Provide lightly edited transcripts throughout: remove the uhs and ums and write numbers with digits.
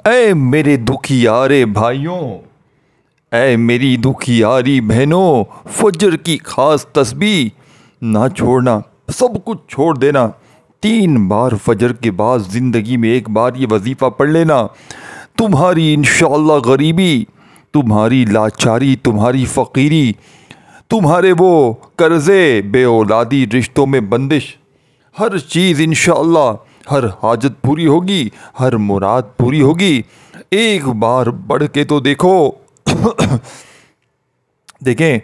اے میرے دکھیارے بھائیوں، اے میری دکھیاری بہنوں، فجر کی خاص تسبیح نہ چھوڑنا، سب کچھ چھوڑ دینا۔ 3 بار فجر کے بعد زندگی میں 1 بار یہ وظیفہ پڑھ لینا۔ تمہاری انشاءاللہ غریبی، تمہاری لاچاری، تمہاری فقیری، تمہارے وہ قرضے، بے اولادی، رشتوں میں بندش، ہر چیز انشاءاللہ، ہر حاجت پوری ہوگی، ہر مراد پوری ہوگی۔ 1 بار پڑھ کے تو دیکھو۔ دیکھیں،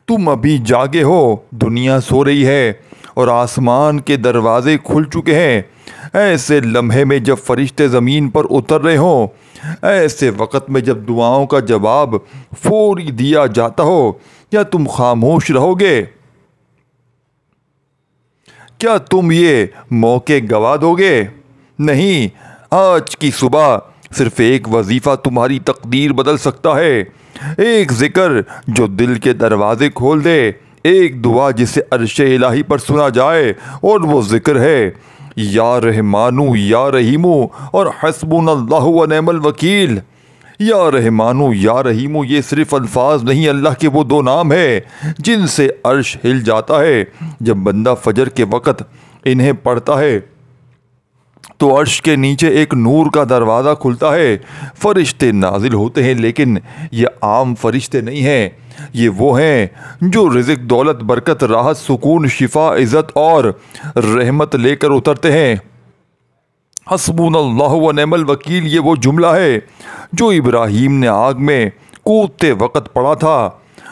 تم ابھی جاگے ہو، دنیا سو رہی ہے اور آسمان کے دروازے کھل چکے ہیں۔ ایسے لمحے میں جب فرشتے زمین پر اتر رہے ہوں، ایسے وقت میں جب دعاؤں کا جواب فوری دیا جاتا ہو، کیا تم خاموش رہو گے؟ کیا تم یہ موقع گوا دو گے؟ نہیں، آج کی صبح صرف 1 وظیفہ تمہاری تقدیر بدل سکتا ہے۔ 1 ذکر جو دل کے دروازے کھول دے، 1 دعا جسے عرش الہی پر سنا جائے، اور وہ ذکر ہے یا رحمانو یا رحیمو اور حسبنا اللہ و نعم الوکیل۔ یا رحمانو یا رحیمو یہ صرف الفاظ نہیں، اللہ کے وہ 2 نام ہیں جن سے عرش ہل جاتا ہے۔ جب بندہ فجر کے وقت انہیں پڑھتا ہے تو عرش کے نیچے ایک نور کا دروازہ کھلتا ہے، فرشتے نازل ہوتے ہیں، لیکن یہ عام فرشتے نہیں ہیں، یہ وہ ہیں جو رزق، دولت، برکت، راحت، سکون، شفا، عزت اور رحمت لے کر اترتے ہیں۔ حسبنا اللہ و نعم الوکیل یہ وہ جملہ ہے جو ابراہیم نے آگ میں کودتے وقت پڑھا تھا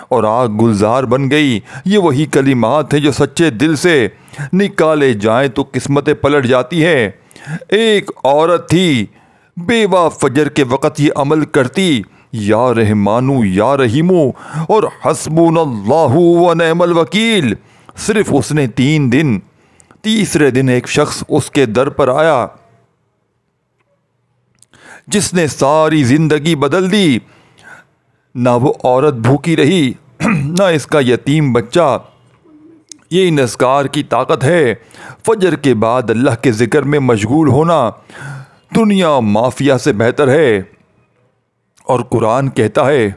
اور آگ گلزار بن گئی۔ یہ وہی کلمات ہیں جو سچے دل سے نکالے جائیں تو قسمتیں پلٹ جاتی ہیں۔ ایک عورت تھی بیوہ، فجر کے وقت یہ عمل کرتی، یا رحمانو یا رحیمو اور حسبنا اللہ و نعم الوکیل۔ صرف اس نے 3 دن، تیسرے دن ایک شخص اس کے در پر آیا جس نے ساری زندگی بدل دی۔ نہ وہ عورت بھوکی رہی، نہ اس کا یتیم بچہ۔ یہ نذکار کی طاقت ہے۔ فجر کے بعد اللہ کے ذکر میں مشغول ہونا دنیا مافیا سے بہتر ہے۔ اور قرآن کہتا ہے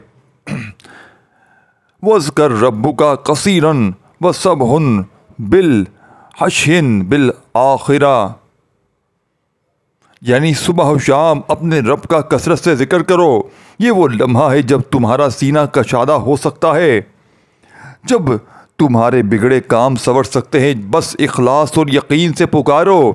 وَاذْكُر رَبَّكَ كَثِيرًا وَسَبِّحْ بِالْعَشِيِّ بِالْآخِرَةِ، یعنی صبح و شام اپنے رب کا کثرت سے ذکر کرو۔ یہ وہ لمحہ ہے جب تمہارا سینہ کشادہ ہو سکتا ہے، جب تمہارے بگڑے کام سنور سکتے ہیں۔ بس اخلاص اور یقین سے پکارو،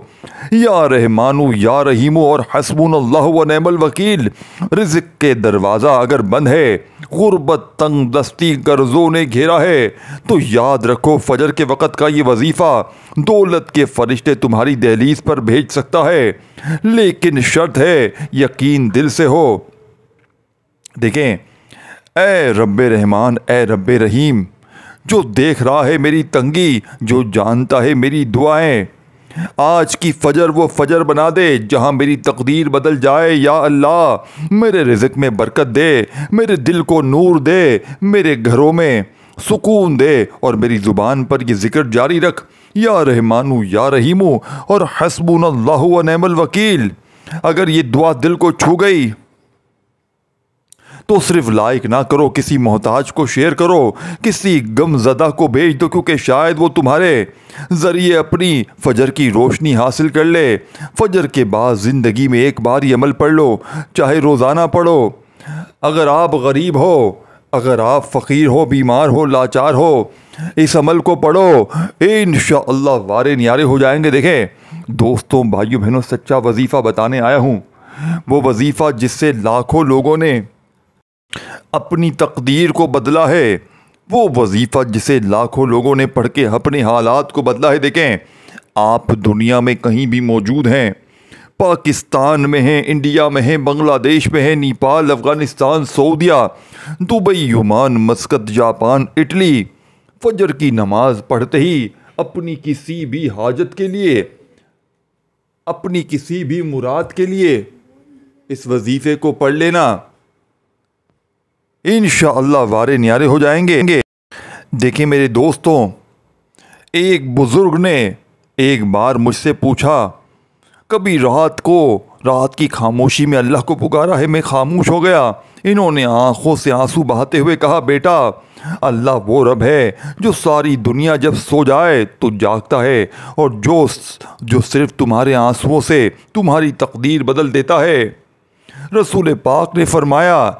یا رحمانو یا رحیمو اور حسبنا اللہ و نعم الوکیل۔ رزق کے دروازہ اگر بند ہے، غربت، تنگ دستی، قرضوں نے گھیرا ہے، تو یاد رکھو فجر کے وقت کا یہ وظیفہ دولت کے فرشتے تمہاری دہلیز پر بھیج سکتا ہے، لیکن شرط ہے یقین دل سے ہو۔ دیکھیں، اے رب رحمان، اے رب رحیم، جو دیکھ رہا ہے میری تنگی، جو جانتا ہے میری دعائیں، آج کی فجر وہ فجر بنا دے جہاں میری تقدیر بدل جائے۔ یا اللہ، میرے رزق میں برکت دے، میرے دل کو نور دے، میرے گھروں میں سکون دے، اور میری زبان پر یہ ذکر جاری رکھ، یا رحمانو یا رحیمو اور حسبنا اللہ و نعم الوکیل۔ اگر یہ دعا دل کو چھو گئی تو صرف لائک نہ کرو، کسی محتاج کو شیئر کرو، کسی غم زدہ کو بھیج دو، کیونکہ شاید وہ تمہارے ذریعے اپنی فجر کی روشنی حاصل کر لے۔ فجر کے بعد زندگی میں 1 بار یہ عمل پڑھ لو، چاہے روزانہ پڑھو۔ اگر آپ غریب ہو، اگر آپ فقیر ہو، بیمار ہو، لاچار ہو، اس عمل کو پڑھو، انشاءاللہ وارے نیارے ہو جائیں گے۔ دیکھیں دوستوں، بھائیوں، بہنوں، سچا وظیفہ بتانے آیا ہوں، وہ وظیفہ جس سے لاکھوں لوگوں نے اپنی تقدیر کو بدلا ہے، وہ وظیفہ جسے لاکھوں لوگوں نے پڑھ کے اپنے حالات کو بدلا ہے۔ دیکھیں، آپ دنیا میں کہیں بھی موجود ہیں، پاکستان میں ہیں، انڈیا میں ہیں، بنگلہ دیش میں ہیں، نیپال، افغانستان، سعودیہ، Dubai, Oman, Muscat, Japan, Italy, فجر کی نماز پڑھتے ہی اپنی کسی بھی حاجت کے لیے، اپنی کسی بھی مراد کے لیے اس وظیفے کو پڑھ لینا، انشاءاللہ وارے نیارے ہو جائیں گے۔ دیکھیں میرے دوستوں، ایک بزرگ نے ایک بار مجھ سے پوچھا، کبھی رات کو رات کی خاموشی میں اللہ کو پکارا ہے، میں خاموش ہو گیا۔ انہوں نے آنکھوں سے آنسو بہاتے ہوئے کہا، بیٹا اللہ وہ رب ہے جو ساری دنیا جب سو جائے تو جاگتا ہے، اور جو صرف تمہارے آنسوؤں سے تمہاری تقدیر بدل دیتا ہے۔ رسول پاک نے فرمایا،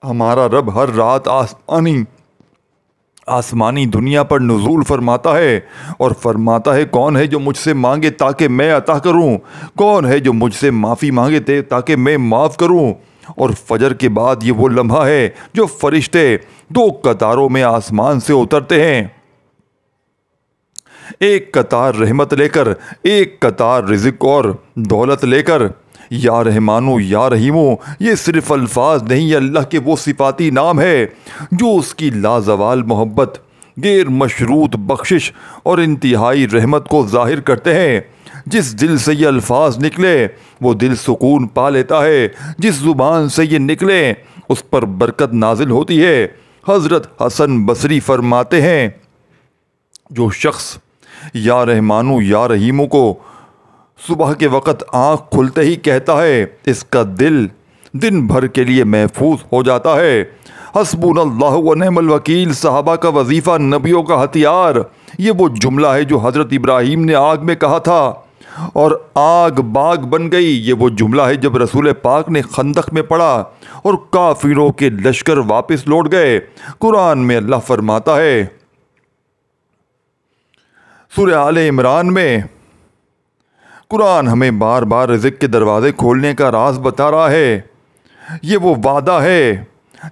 ہمارا رب ہر رات آسمانی دنیا پر نزول فرماتا ہے اور فرماتا ہے، کون ہے جو مجھ سے مانگے تاکہ میں عطا کروں، کون ہے جو مجھ سے معافی مانگے تاکہ میں معاف کروں۔ اور فجر کے بعد یہ وہ لمحہ ہے جو فرشتے 2 قطاروں میں آسمان سے اترتے ہیں، ایک قطار رحمت لے کر، ایک قطار رزق اور دولت لے کر۔ یا رحمانو یا رحیمو، یہ صرف الفاظ نہیں، یہ اللہ کے وہ صفاتی نام ہے جو اس کی لازوال محبت، غیر مشروط بخشش اور انتہائی رحمت کو ظاہر کرتے ہیں۔ جس دل سے یہ الفاظ نکلے وہ دل سکون پا لیتا ہے، جس زبان سے یہ نکلے اس پر برکت نازل ہوتی ہے۔ حضرت حسن بصری فرماتے ہیں، جو شخص یا رحمانو یا رحیمو کو صبح کے وقت آنکھ کھلتے ہی کہتا ہے، اس کا دل دن بھر کے لیے محفوظ ہو جاتا ہے۔ حسبنا اللہ و نعم الوکیل صحابہ کا وظیفہ، نبیوں کا ہتھیار۔ یہ وہ جملہ ہے جو حضرت ابراہیم نے آگ میں کہا تھا اور آگ باغ بن گئی۔ یہ وہ جملہ ہے جب رسول پاک نے خندق میں پڑھا اور کافروں کے لشکر واپس لوٹ گئے۔ قرآن میں اللہ فرماتا ہے، سورہ آل عمران میں، قرآن ہمیں بار بار رزق کے دروازے کھولنے کا راز بتا رہا ہے۔ یہ وہ وعدہ ہے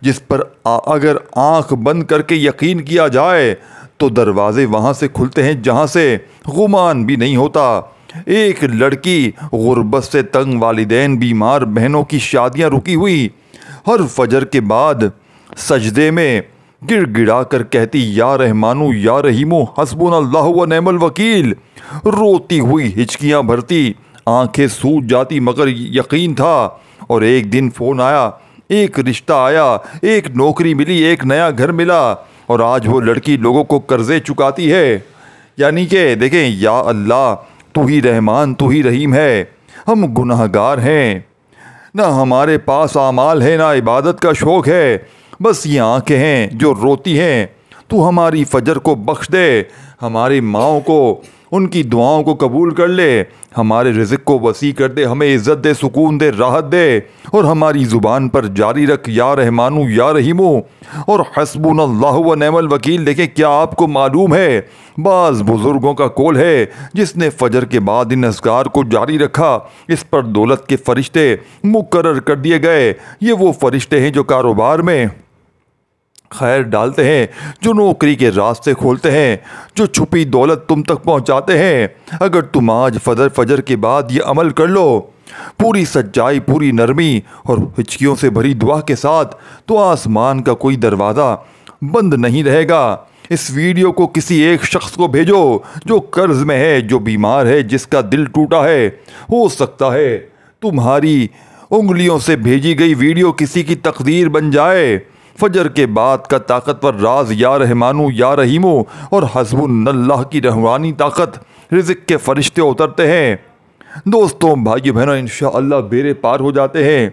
جس پر اگر آنکھ بند کر کے یقین کیا جائے تو دروازے وہاں سے کھلتے ہیں جہاں سے گمان بھی نہیں ہوتا۔ ایک لڑکی، غربت سے تنگ والدین، بیمار بہنوں کی شادیاں رکی ہوئی، ہر فجر کے بعد سجدے میں گڑ گڑا کر کہتی، یا رحمانو یا رحیمو حسبنا اللہ و نعم الوکیل۔ روتی ہوئی ہچکیاں بھرتی، آنکھیں سوج جاتی، مگر یقین تھا۔ اور ایک دن فون آیا، ایک رشتہ آیا، ایک نوکری ملی، ایک نیا گھر ملا، اور آج وہ لڑکی لوگوں کو قرضے چکاتی ہے۔ یعنی کہ دیکھیں، یا اللہ تو ہی رحمان، تو ہی رحیم ہے، ہم گناہ گار ہیں، نہ ہمارے پاس اعمال ہے، نہ عبادت کا شوق ہے، بس یہ آنکھیں ہیں جو روتی ہیں۔ تو ہماری فجر کو بخش دے، ہماری ماؤں کو، ان کی دعاؤں کو قبول کر لے، ہمارے رزق کو وسیع کر دے، ہمیں عزت دے، سکون دے، راحت دے، اور ہماری زبان پر جاری رکھ یا رحمانو یا رحیمو اور حسبنا اللہ و نعم الوکیل۔ دیکھیں، کیا آپ کو معلوم ہے، بعض بزرگوں کا قول ہے، جس نے فجر کے بعد ان اذکار کو جاری رکھا، اس پر دولت کے فرشتے مقرر کر دیے گئے۔ یہ وہ فرشتے ہیں جو کاروبار میں خیر ڈالتے ہیں، جو نوکری کے راستے کھولتے ہیں، جو چھپی دولت تم تک پہنچاتے ہیں۔ اگر تم آج فجر کے بعد یہ عمل کر لو، پوری سچائی، پوری نرمی اور ہچکیوں سے بھری دعا کے ساتھ، تو آسمان کا کوئی دروازہ بند نہیں رہے گا۔ اس ویڈیو کو کسی ایک شخص کو بھیجو جو قرض میں ہے، جو بیمار ہے، جس کا دل ٹوٹا ہے۔ ہو سکتا ہے تمہاری انگلیوں سے بھیجی گئی ویڈیو کسی کی تقدیر بن جائے۔ فجر کے بعد کا طاقتور راز یا رحمانو یا رحیمو اور حسبنا اللہ کی روحانی طاقت، رزق کے فرشتے اترتے ہیں۔ دوستوں، بھائی بہنوں، انشاءاللہ بیڑے پار ہو جاتے ہیں،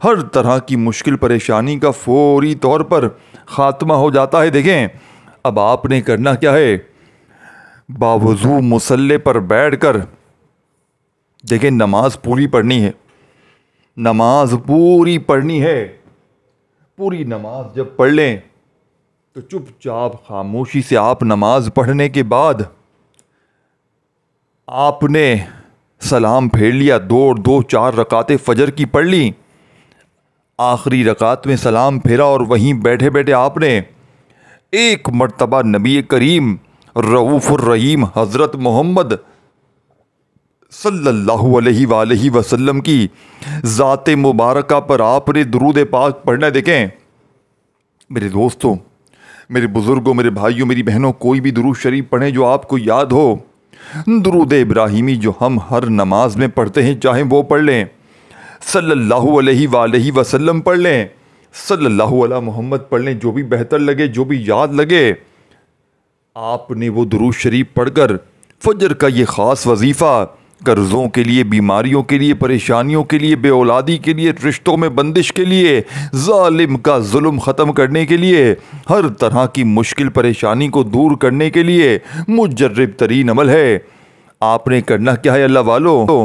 ہر طرح کی مشکل پریشانی کا فوری طور پر خاتمہ ہو جاتا ہے۔ دیکھیں، اب آپ نے کرنا کیا ہے، باوضو مصلی پر بیٹھ کر دیکھیں، نماز پوری پڑھنی ہے، نماز پوری پڑھنی ہے۔ پوری نماز جب پڑھ لیں تو چپ چاپ خاموشی سے آپ نماز پڑھنے کے بعد آپ نے سلام پھیر لیا، دو چار رکعتیں فجر کی پڑھ لی، آخری رکعت میں سلام پھیرا اور وہیں بیٹھے بیٹھے آپ نے ایک مرتبہ نبی کریم رؤوف الرحیم حضرت محمد صلی اللہ علیہ وآلہ وسلم کی ذات مبارکہ پر آپ نے درود پاک پڑھنا ہے۔ دیکھیں میرے دوستوں، میرے بزرگوں، میرے بھائیوں، میری بہنوں، کوئی بھی درود شریف پڑھیں جو آپ کو یاد ہو۔ درود ابراہیمی جو ہم ہر نماز میں پڑھتے ہیں، چاہے وہ پڑھ لیں، صلی اللہ علیہ وآلہ وسلم پڑھ لیں، صلی اللہ علیہ محمد پڑھ لیں، جو بھی بہتر لگے، جو بھی یاد لگے۔ آپ نے وہ درود شریف پڑھ کر فجر کا یہ خاص وظیفہ قرضوں کے لیے، بیماریوں کے لیے، پریشانیوں کے لیے، بے اولادی کے لیے، رشتوں میں بندش کے لیے، ظالم کا ظلم ختم کرنے کے لیے، ہر طرح کی مشکل پریشانی کو دور کرنے کے لیے مجرب ترین عمل ہے۔ آپ نے کرنا کیا ہے اللہ والو؟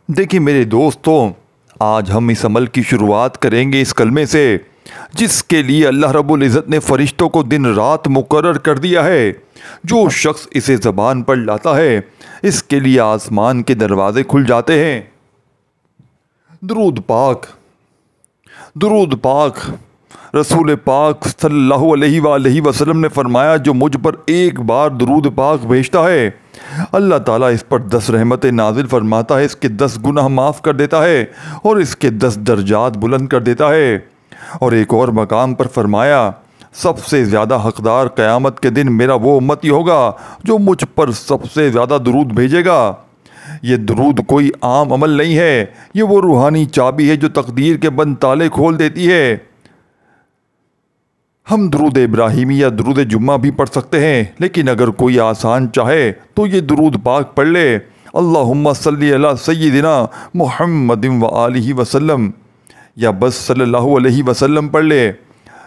دیکھیں میرے دوستوں، آج ہم اس عمل کی شروعات کریں گے اس کلمے سے، جس کے لیے اللہ رب العزت نے فرشتوں کو دن رات مقرر کر دیا ہے۔ جو شخص اسے زبان پر لاتا ہے اس کے لیے آسمان کے دروازے کھل جاتے ہیں۔ درود پاک، درود پاک۔ رسول پاک صلی اللہ علیہ وآلہ وسلم نے فرمایا، جو مجھ پر ایک بار درود پاک بھیجتا ہے اللہ تعالیٰ اس پر 10 رحمتیں نازل فرماتا ہے، اس کے 10 گناہ معاف کر دیتا ہے اور اس کے 10 درجات بلند کر دیتا ہے۔ اور ایک اور مقام پر فرمایا، سب سے زیادہ حقدار قیامت کے دن میرا وہ امتی ہوگا جو مجھ پر سب سے زیادہ درود بھیجے گا۔ یہ درود کوئی عام عمل نہیں ہے، یہ وہ روحانی چابی ہے جو تقدیر کے بند تالے کھول دیتی ہے۔ ہم درود ابراہیمی یا درود جمعہ بھی پڑھ سکتے ہیں، لیکن اگر کوئی آسان چاہے تو یہ درود پاک پڑھ لے، اللہم صلی علی سیدنا محمد وآلہ وسلم، یا بس صلی اللہ علیہ وسلم پڑھ لے۔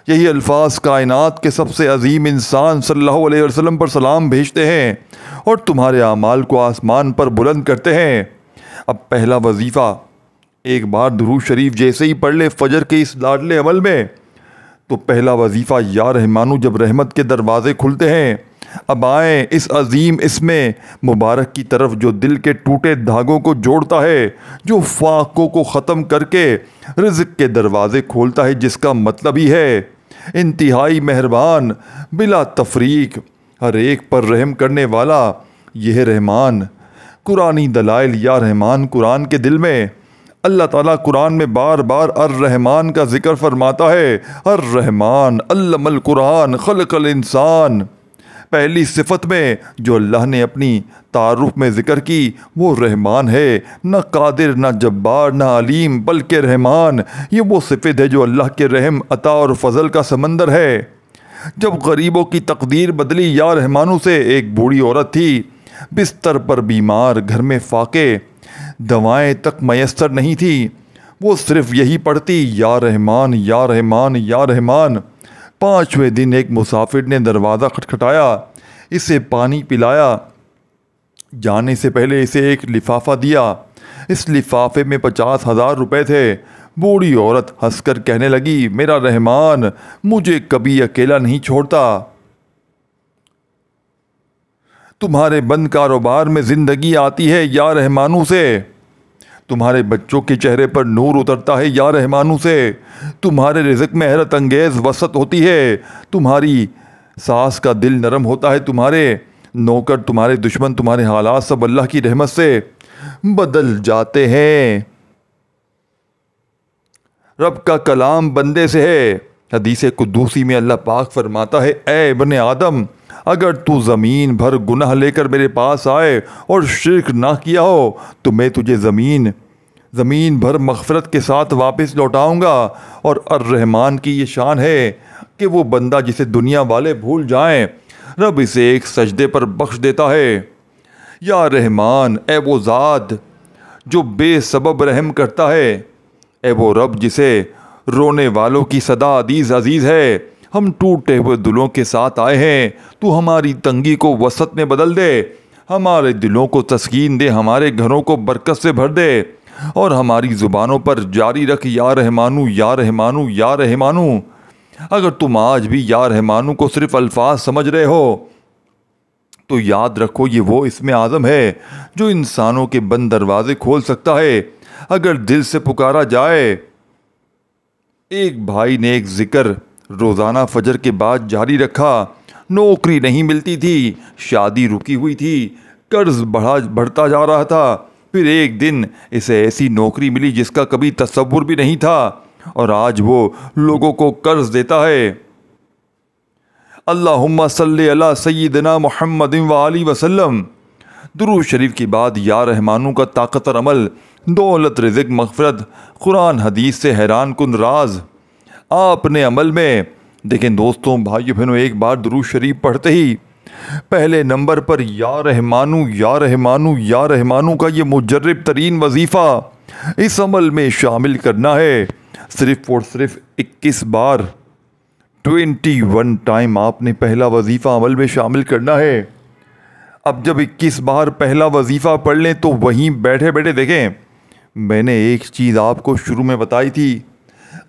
یہی الفاظ کائنات کے سب سے عظیم انسان صلی اللہ علیہ وسلم پر سلام بھیجتے ہیں اور تمہارے اعمال کو آسمان پر بلند کرتے ہیں۔ اب پہلا وظیفہ، ایک بار درود شریف جیسے ہی پڑھ لے فجر کے اس لاڈلے عمل میں، تو پہلا وظیفہ یا رحمانو جب رحمت کے دروازے کھلتے ہیں، اب آئیں اس عظیم اسم مبارک کی طرف جو دل کے ٹوٹے دھاگوں کو جوڑتا ہے، جو فاقوں کو ختم کر کے رزق کے دروازے کھولتا ہے، جس کا مطلب ہی ہے انتہائی مہربان، بلا تفریق، ہر ایک پر رحم کرنے والا۔ یہ رحمان قرآنی دلائل یا رحمان قرآن کے دل میں اللہ تعالیٰ قرآن میں بار بار الرحمن کا ذکر فرماتا ہے۔ الرحمن علم القرآن خلق الانسان۔ پہلی صفت میں جو اللہ نے اپنی تعارف میں ذکر کی وہ رحمان ہے، نہ قادر، نہ جبار، نہ علیم، بلکہ رحمان۔ یہ وہ صفت ہے جو اللہ کے رحم، عطا اور فضل کا سمندر ہے۔ جب غریبوں کی تقدیر بدلی یا رحمانوں سے، ایک بوڑھی عورت تھی بستر پر بیمار، گھر میں فاقے، دوائیں تک میسر نہیں تھی، وہ صرف یہی پڑھتی یا رحمان یا رحمان یا رحمان۔ 5ویں دن ایک مسافر نے دروازہ کھٹکھٹایا، اسے پانی پلایا، جانے سے پہلے اسے ایک لفافہ دیا۔ اس لفافے میں 50,000 روپے تھے۔ بوڑھی عورت ہنس کر کہنے لگی، میرا رحمان مجھے کبھی اکیلا نہیں چھوڑتا۔ تمہارے بند کاروبار میں زندگی آتی ہے یا رحمانوں سے، تمہارے بچوں کے چہرے پر نور اترتا ہے یا رحمانوں سے، تمہارے رزق میں حیرت انگیز وسعت ہوتی ہے، تمہاری ساس کا دل نرم ہوتا ہے، تمہارے نوکر، تمہارے دشمن، تمہارے حالات سب اللہ کی رحمت سے بدل جاتے ہیں۔ رب کا کلام بندے سے ہے۔ حدیث قدوسی میں اللہ پاک فرماتا ہے، اے ابن آدم، اگر تو زمین بھر گناہ لے کر میرے پاس آئے اور شرک نہ کیا ہو تو میں تجھے زمین بھر مغفرت کے ساتھ واپس لوٹاؤں گا۔ اور الرحمن کی یہ شان ہے کہ وہ بندہ جسے دنیا والے بھول جائیں رب اسے ایک سجدے پر بخش دیتا ہے۔ یا رحمان، اے وہ ذات جو بے سبب رحم کرتا ہے، اے وہ رب جسے رونے والوں کی صدا عزیز ہے، ہم ٹوٹے ہوئے دلوں کے ساتھ آئے ہیں، تو ہماری تنگی کو وسعت میں بدل دے، ہمارے دلوں کو تسکین دے، ہمارے گھروں کو برکت سے بھر دے، اور ہماری زبانوں پر جاری رکھ یا رحمانو یا رحمانو یا رحمانو۔ اگر تم آج بھی یا رحمانو کو صرف الفاظ سمجھ رہے ہو تو یاد رکھو یہ وہ اسم اعظم ہے جو انسانوں کے بند دروازے کھول سکتا ہے اگر دل سے پکارا جائے۔ ایک بھائی نے ایک ذکر روزانہ فجر کے بعد جاری رکھا۔ نوکری نہیں ملتی تھی، شادی رکی ہوئی تھی، قرض بڑھتا جا رہا تھا۔ پھر ایک دن اسے ایسی نوکری ملی جس کا کبھی تصور بھی نہیں تھا، اور آج وہ لوگوں کو قرض دیتا ہے۔ اللہم صلی علی سیدنا محمد وآلہ وسلم۔ درود شریف کی بعد یا رحمانوں کا طاقتور عمل، دولت، رزق، مغفرت، قرآن حدیث سے حیران کن راز آپ نے عمل میں دیکھیں۔ دوستوں، بھائیو بہنوں، ایک بار درود شریف پڑھتے ہی پہلے نمبر پر یا رحمانو یا رحمانو یا رحمانو کا یہ مجرب ترین وظیفہ اس عمل میں شامل کرنا ہے، صرف اور صرف 21 بار، 21 ٹائم آپ نے پہلا وظیفہ عمل میں شامل کرنا ہے۔ اب جب 21 بار پہلا وظیفہ پڑھ لیں تو وہیں بیٹھے بیٹھے دیکھیں، میں نے ایک چیز آپ کو شروع میں بتائی تھی،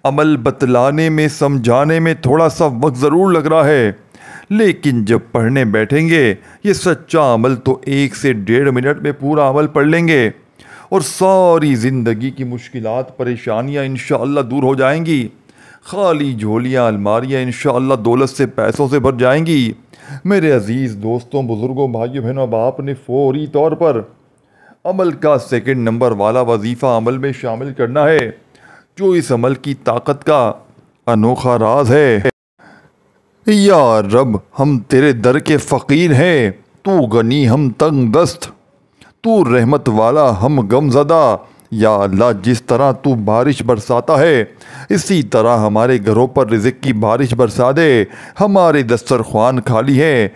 عمل بتلانے میں سمجھانے میں تھوڑا سا وقت ضرور لگ رہا ہے، لیکن جب پڑھنے بیٹھیں گے یہ سچا عمل تو 1 سے 1.5 منٹ میں پورا عمل پڑھ لیں گے اور ساری زندگی کی مشکلات پریشانیاں انشاءاللہ دور ہو جائیں گی، خالی جھولیاں الماریاں انشاءاللہ دولت سے پیسوں سے بھر جائیں گی۔ میرے عزیز دوستوں، بزرگوں، بھائیوں، بہنوں، اب آپ نے فوری طور پر عمل کا 2 نمبر والا وظیفہ عمل میں شامل کرنا ہے، جو اس عمل کی طاقت کا انوکھا راز ہے۔ یا رب، ہم تیرے در کے فقیر ہیں، تو غنی ہم تنگ دست، تو رحمت والا ہم غم زدہ۔ یا اللہ، جس طرح تو بارش برساتا ہے اسی طرح ہمارے گھروں پر رزق کی بارش برسا دے۔ ہمارے دسترخوان خالی ہیں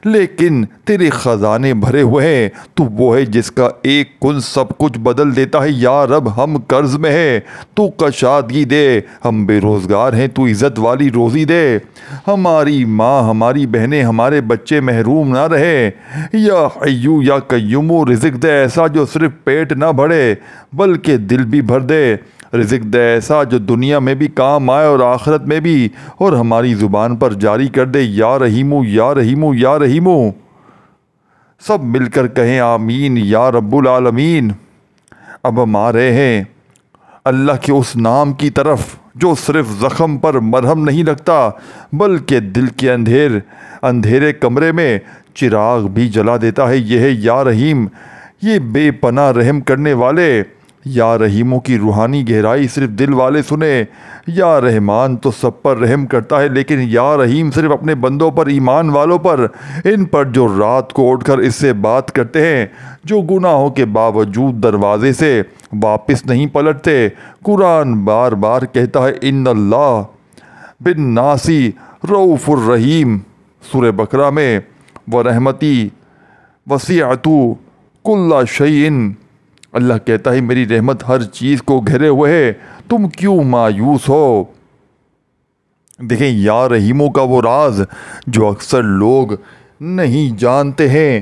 لیکن تیرے خزانے بھرے ہوئے ہیں، تو وہ ہے جس کا ایک کن سب کچھ بدل دیتا ہے۔ یا رب، ہم قرض میں ہیں، تو کشادگی دے، ہم بے روزگار ہیں، تو عزت والی روزی دے، ہماری ماں، ہماری بہنیں، ہمارے بچے محروم نہ رہے۔ یا حیو یا قیوم، رزق دے ایسا جو صرف پیٹ نہ بھرے بلکہ دل بھی بھر دے، رزق دے ایسا جو دنیا میں بھی کام آئے اور آخرت میں بھی، اور ہماری زبان پر جاری کر دے یا رحیمو یا رحیمو یا رحیمو۔ سب مل کر کہیں آمین یا رب العالمین۔ اب ہم آ رہے ہیں اللہ کے اس نام کی طرف جو صرف زخم پر مرہم نہیں لگتا بلکہ دل کے اندھیرے کمرے میں چراغ بھی جلا دیتا ہے۔ یہ ہے یا رحیم، یہ بے پناہ رحم کرنے والے۔ یا رحیموں کی روحانی گہرائی صرف دل والے سنیں۔ یا رحمان تو سب پر رحم کرتا ہے لیکن یا رحیم صرف اپنے بندوں پر، ایمان والوں پر، ان پر جو رات کو اٹھ کر اس سے بات کرتے ہیں، جو گناہوں کے باوجود دروازے سے واپس نہیں پلٹتے۔ قرآن بار بار کہتا ہے ان اللہ بالناسی رؤوف الرحیم، سورہ بقرہ میں، ورحمتی وسعت کل شیء، اللہ کہتا ہے میری رحمت ہر چیز کو گھیرے ہوئے ہے، تم کیوں مایوس ہو۔ دیکھیں یا رحیموں کا وہ راز جو اکثر لوگ نہیں جانتے ہیں۔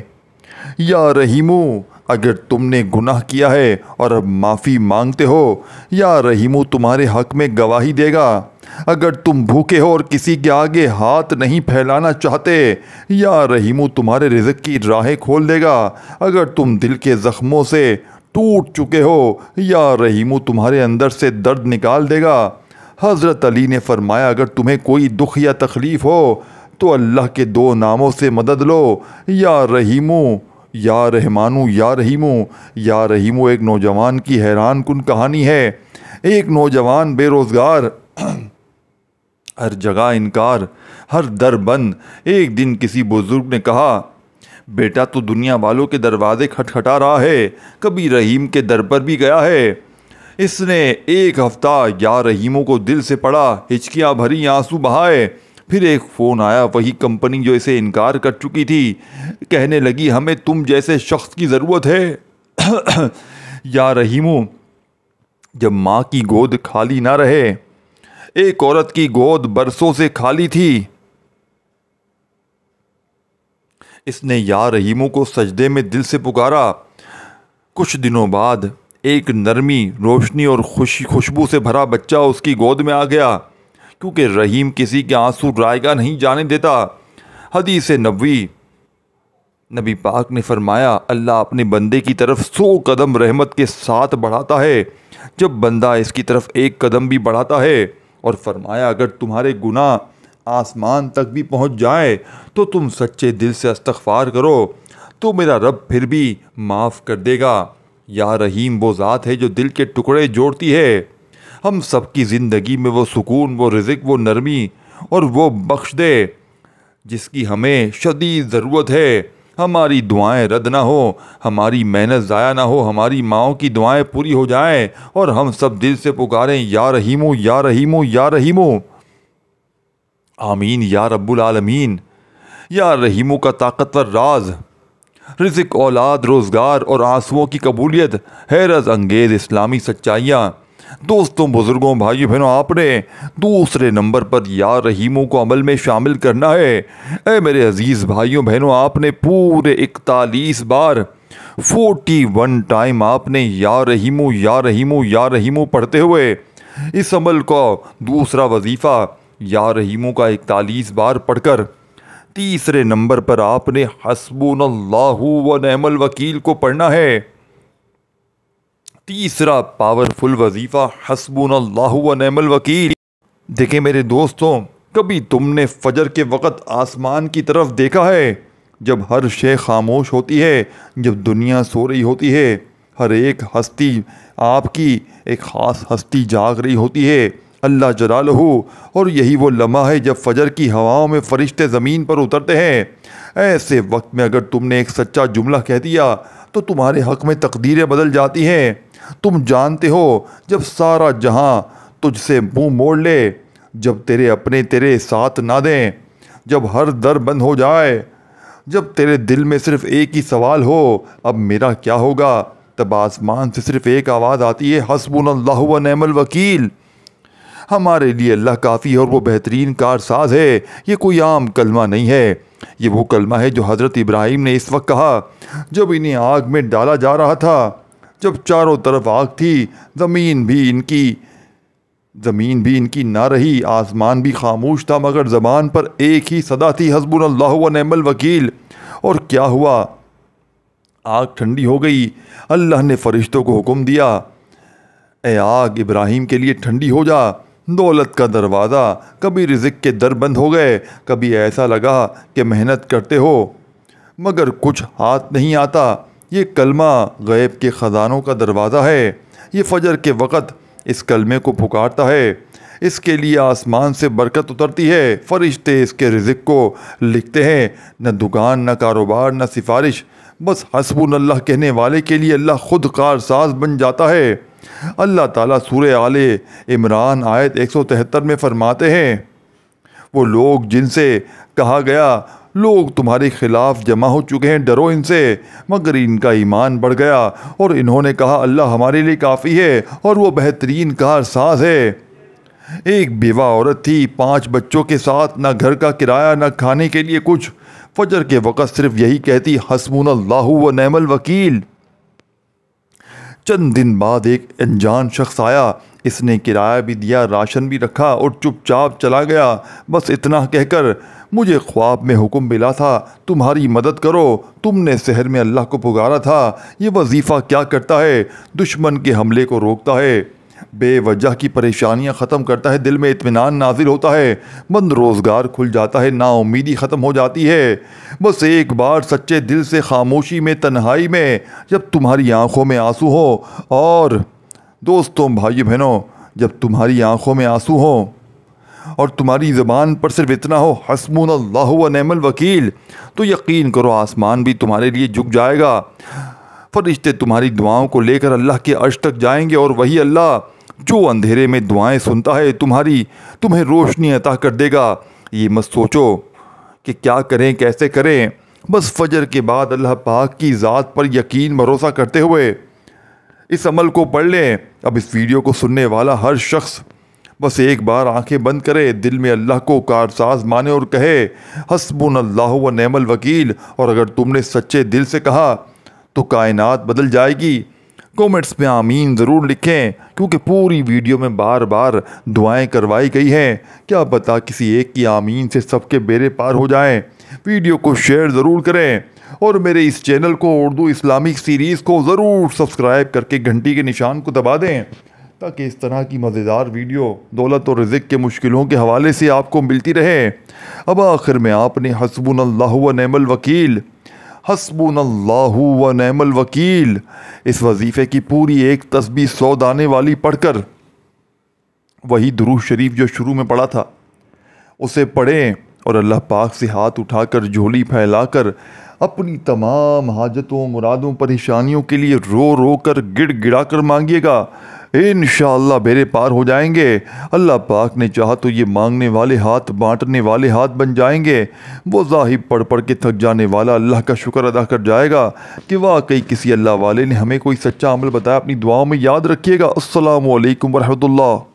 یا رحیموں، اگر تم نے گناہ کیا ہے اور اب معافی مانگتے ہو، یا رحیموں تمہارے حق میں گواہی دے گا۔ اگر تم بھوکے ہو اور کسی کے آگے ہاتھ نہیں پھیلانا چاہتے، یا رحیموں تمہارے رزق کی راہیں کھول دے گا۔ اگر تم دل کے زخموں سے ٹوٹ چکے ہو، یا رحیمو تمہارے اندر سے درد نکال دے گا۔ حضرت علی نے فرمایا اگر تمہیں کوئی دکھ یا تکلیف ہو تو اللہ کے 2 ناموں سے مدد لو، یا رحیمو یا رحمانو یا رحیمو۔ یا رحیمو ایک نوجوان کی حیران کن کہانی ہے۔ ایک نوجوان بے روزگار، ہر جگہ انکار، ہر در بند۔ ایک دن کسی بزرگ نے کہا بیٹا تو دنیا والوں کے دروازے کھٹکھٹا رہا ہے، کبھی رحیم کے در پر بھی گیا ہے؟ اس نے 1 ہفتہ یا رحیموں کو دل سے پڑھا، ہچکیاں بھری آنسو بہائے۔ پھر ایک فون آیا، وہی کمپنی جو اسے انکار کر چکی تھی، کہنے لگی ہمیں تم جیسے شخص کی ضرورت ہے۔ یا رحیموں، جب ماں کی گود خالی نہ رہے، ایک عورت کی گود برسوں سے خالی تھی، اس نے یا رحیموں کو سجدے میں دل سے پکارا۔ کچھ دنوں بعد ایک نرمی، روشنی اور خوشبو سے بھرا بچہ اس کی گود میں آ گیا، کیونکہ رحیم کسی کے آنسو رائگاں نہیں جانے دیتا۔ حدیث نبوی، نبی پاک نے فرمایا اللہ اپنے بندے کی طرف 100 قدم رحمت کے ساتھ بڑھاتا ہے جب بندہ اس کی طرف 1 قدم بھی بڑھاتا ہے، اور فرمایا اگر تمہارے گناہ آسمان تک بھی پہنچ جائے تو تم سچے دل سے استغفار کرو تو میرا رب پھر بھی معاف کر دے گا۔ یا رحیم وہ ذات ہے جو دل کے ٹکڑے جوڑتی ہے۔ ہم سب کی زندگی میں وہ سکون، وہ رزق، وہ نرمی اور وہ بخش دے جس کی ہمیں شدید ضرورت ہے۔ ہماری دعائیں رد نہ ہو، ہماری محنت ضائع نہ ہو، ہماری ماؤں کی دعائیں پوری ہو جائیں اور ہم سب دل سے پکاریں یا رحیمو یا رحیمو یا رحیمو، آمین یا رب العالمین۔ یا رحیموں کا طاقتور راز، رزق، اولاد، روزگار اور آنسوؤں کی قبولیت، حیرت انگیز اسلامی سچائیاں۔ دوستوں، بزرگوں، بھائیوں بہنوں، آپ نے دوسرے نمبر پر یا رحیموں کو عمل میں شامل کرنا ہے۔ اے میرے عزیز بھائیوں بہنوں، آپ نے پورے 41 بار 41 ٹائم آپ نے یا رحیموں یا رحیموں یا رحیموں پڑھتے ہوئے اس عمل کو دوسرا وظیفہ یا رحیموں کا 41 بار پڑھ کر تیسرے نمبر پر آپ نے حسبنا اللہ و نعم الوکیل کو پڑھنا ہے۔ تیسرا پاورفل وظیفہ حسبنا اللہ و نعم الوکیل۔ دیکھیں میرے دوستوں، کبھی تم نے فجر کے وقت آسمان کی طرف دیکھا ہے جب ہر شے خاموش ہوتی ہے، جب دنیا سو رہی ہوتی ہے، ہر ایک ہستی، آپ کی ایک خاص ہستی جاگ رہی ہوتی ہے، اللہ جلالہ، اور یہی وہ لمحہ ہے جب فجر کی ہواؤں میں فرشتے زمین پر اترتے ہیں۔ ایسے وقت میں اگر تم نے ایک سچا جملہ کہہ دیا تو تمہارے حق میں تقدیریں بدل جاتی ہیں۔ تم جانتے ہو جب سارا جہاں تجھ سے منہ موڑ لے، جب تیرے اپنے تیرے ساتھ نہ دیں، جب ہر در بند ہو جائے، جب تیرے دل میں صرف ایک ہی سوال ہو، اب میرا کیا ہوگا، تب آسمان سے صرف ایک آواز آتی ہے، حسبنا اللہ و نعم الوکیل۔ ہمارے لیے اللہ کافی ہے اور وہ بہترین کارساز ہے۔ یہ کوئی عام کلمہ نہیں ہے، یہ وہ کلمہ ہے جو حضرت ابراہیم نے اس وقت کہا جب انہیں آگ میں ڈالا جا رہا تھا، جب چاروں طرف آگ تھی، زمین بھی ان کی نہ رہی، آسمان بھی خاموش تھا، مگر زبان پر ایک ہی صدا تھی، حسبنا اللہ و نعم الوکیل۔ اور کیا ہوا؟ آگ ٹھنڈی ہو گئی۔ اللہ نے فرشتوں کو حکم دیا، اے آگ ابراہیم کے لیے ٹھنڈی ہو جا۔ دولت کا دروازہ، کبھی رزق کے در بند ہو گئے، کبھی ایسا لگا کہ محنت کرتے ہو مگر کچھ ہاتھ نہیں آتا۔ یہ کلمہ غیب کے خزانوں کا دروازہ ہے۔ یہ فجر کے وقت اس کلمے کو پکارتا ہے، اس کے لیے آسمان سے برکت اترتی ہے، فرشتے اس کے رزق کو لکھتے ہیں۔ نہ دکان، نہ کاروبار، نہ سفارش، بس حسبنا اللہ کہنے والے کے لیے اللہ خود کارساز بن جاتا ہے۔ اللہ تعالیٰ سورہ آل عمران آیت 173 میں فرماتے ہیں، وہ لوگ جن سے کہا گیا لوگ تمہارے خلاف جمع ہو چکے ہیں، ڈرو ان سے، مگر ان کا ایمان بڑھ گیا اور انہوں نے کہا اللہ ہمارے لیے کافی ہے اور وہ بہترین کارساز ہے۔ ایک بیوہ عورت تھی 5 بچوں کے ساتھ، نہ گھر کا کرایہ، نہ کھانے کے لیے کچھ۔ فجر کے وقت صرف یہی کہتی، حسبنا اللہ و نعم الوکیل۔ چند دن بعد ایک انجان شخص آیا، اس نے کرایہ بھی دیا، راشن بھی رکھا اور چپ چاپ چلا گیا، بس اتنا کہہ کر مجھے خواب میں حکم ملا تھا تمہاری مدد کرو، تم نے سحر میں اللہ کو پکارا تھا۔ یہ وظیفہ کیا کرتا ہے؟ دشمن کے حملے کو روکتا ہے، بے وجہ کی پریشانیاں ختم کرتا ہے، دل میں اطمینان نازل ہوتا ہے، بند روزگار کھل جاتا ہے، نا امیدی ختم ہو جاتی ہے۔ بس ایک بار سچے دل سے خاموشی میں، تنہائی میں، جب تمہاری آنکھوں میں آنسو ہو، اور دوستوں، بھائی بہنوں، جب تمہاری آنکھوں میں آنسو ہوں اور تمہاری زبان پر صرف اتنا ہو حسبنا اللہ و نعم الوکیل، تو یقین کرو آسمان بھی تمہارے لیے جھک جائے گا، فرشتے تمہاری دعاؤں کو لے کر اللہ کے عرش تک جائیں گے، اور وہی اللہ جو اندھیرے میں دعائیں سنتا ہے تمہیں روشنی عطا کر دے گا۔ یہ مت سوچو کہ کیا کریں، کیسے کریں، بس فجر کے بعد اللہ پاک کی ذات پر یقین بھروسہ کرتے ہوئے اس عمل کو پڑھ لیں۔ اب اس ویڈیو کو سننے والا ہر شخص بس ایک بار آنکھیں بند کرے، دل میں اللہ کو کارساز مانے اور کہے حسبنا اللہ و نعم الوکیل، اور اگر تم نے سچے دل سے کہا تو کائنات بدل جائے گی۔ کومنٹس میں آمین ضرور لکھیں، کیونکہ پوری ویڈیو میں بار بار دعائیں کروائی گئی ہیں، کیا پتہ کسی ایک کی آمین سے سب کے بیڑے پار ہو جائیں۔ ویڈیو کو شیئر ضرور کریں اور میرے اس چینل کو، اردو اسلامک سیریز کو ضرور سبسکرائب کر کے گھنٹی کے نشان کو دبا دیں، تاکہ اس طرح کی مزیدار ویڈیو دولت اور رزق کے مشکلوں کے حوالے سے آپ کو ملتی رہے۔ اب آخر میں آپ نے حسبنا اللہ و نعم الوکیل، حسبنا اللہ و نعم الوکیل، اس وظیفے کی پوری ایک تسبیح 100 دانے والی پڑھ کر وہی درود شریف جو شروع میں پڑھا تھا اسے پڑھیں، اور اللہ پاک سے ہاتھ اٹھا کر، جھولی پھیلا کر اپنی تمام حاجتوں، مرادوں، پریشانیوں کے لیے رو رو کر، گڑ گڑا کر مانگیے گا۔ انشاءاللہ بیڑے پار ہو جائیں گے۔ اللہ پاک نے چاہا تو یہ مانگنے والے ہاتھ بانٹنے والے ہاتھ بن جائیں گے۔ وہ ذاہب پڑھ پڑھ کے تھک جانے والا اللہ کا شکر ادا کر جائے گا کہ واقعی کسی اللہ والے نے ہمیں کوئی سچا عمل بتایا۔ اپنی دعاؤں میں یاد رکھیے گا۔ السلام علیکم ورحمۃ اللہ۔